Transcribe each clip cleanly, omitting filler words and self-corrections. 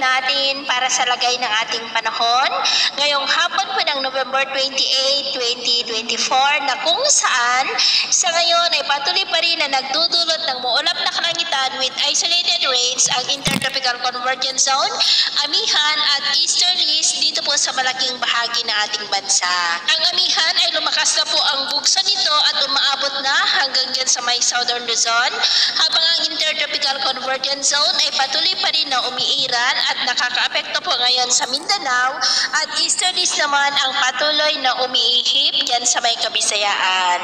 natin para sa lagay ng ating panahon ngayong hapon po ng November 28, 2024 na kung saan sa ngayon ay patuloy pa rin na nagdudulot ng muulap na kalangitan with isolated rains ang Intertropical Convergence Zone, amihan at easterlies dito po sa malaking bahagi ng ating bansa. Ang amihan ay lumakas na po ang bugso nito at umaabot na hanggang dyan sa may Southern Luzon, habang ang Intertropical Convergence Zone ay patuloy pa rin na umiiral at nakakaapekto po ngayon sa Mindanao at easterlies naman ang patuloy na umiihip dyan sa may Kabisayaan.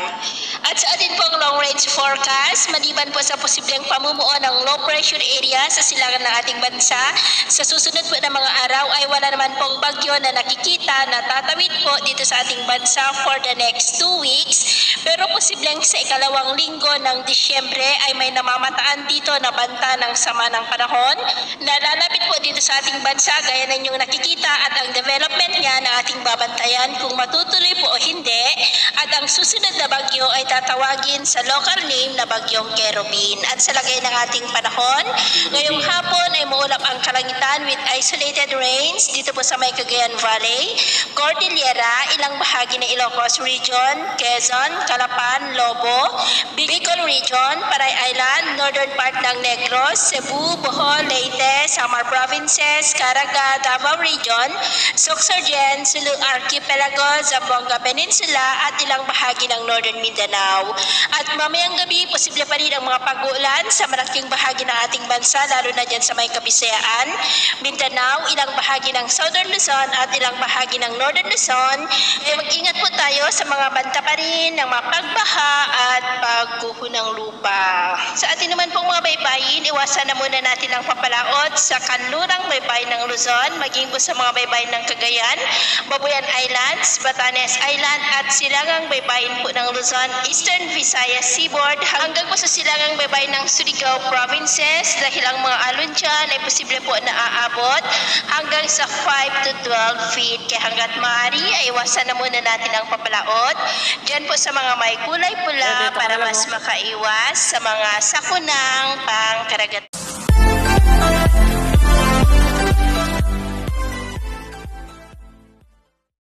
At sa atin pong long range forecast, maliban po sa posibleng pamumuo ng low pressure area sa silangan ng ating bansa, sa susunod po na mga araw ay wala naman pong bagyo na nakikita na tatawid po dito sa ating bansa for the next 2 weeks. Pero posibleng sa ikalawang linggo ng Disyembre ay may namamataan dito na banta ng sama ng panahon na lalapit po dito sa ating bansa gaya ng inyong nakikita, at ang development niya na ating babantayan kung matutuloy po o hindi, at ang susunod na bagyo ay tatawagin sa local name na Bagyong Kerubin. At sa lagay ng ating panahon, ngayong hapon ay muulap ang kalangitan with isolated rains dito po sa may Cagayan Valley, Cordillera, ilang bahagi ng Ilocos Region, Quezon, Calapan, Lobo, Bicol Region, Paray Island, northern part ng Negros, Cebu, Bohol, Leyte, Samar Provinces, Caraga, Davao Region, Sorsogon, Sulu Archipelago, Zamboanga Peninsula at ilang bahagi ng northern Mindanao. At mamayang gabi, posible pa rin ang mga pag-uulan sa malaking bahagi ng ating bansa, lalo na dyan sa may Kabisayaan, Mindanao, ilang bahagi ng Southern Luzon at ilang bahagi ng Northern Luzon. Mag-ingat po tayo sa mga banta pa rin ng mga pagbaha at pagguho ng lupa. Sa atin naman pong mga baybayin, iwasan na muna natin ang papalaot sa kanlurang baybayin ng Luzon, maging po sa mga baybayin ng Cagayan, Babuyan Islands, Batanes Island at silangang baybayin po ng Luzon, Eastern Visayas Seaboard, hanggang po sa silangang baybayin ng Surigao Provinces, dahil ang mga alon dyan ay posible po na aabot hanggang sa 5 to 12 feet. Kaya hanggat maaari ay iwasan na muna natin ang papalaot dyan po sa mga may kulay pula para mas makaiwas sa mga sakunang pangkaragatan.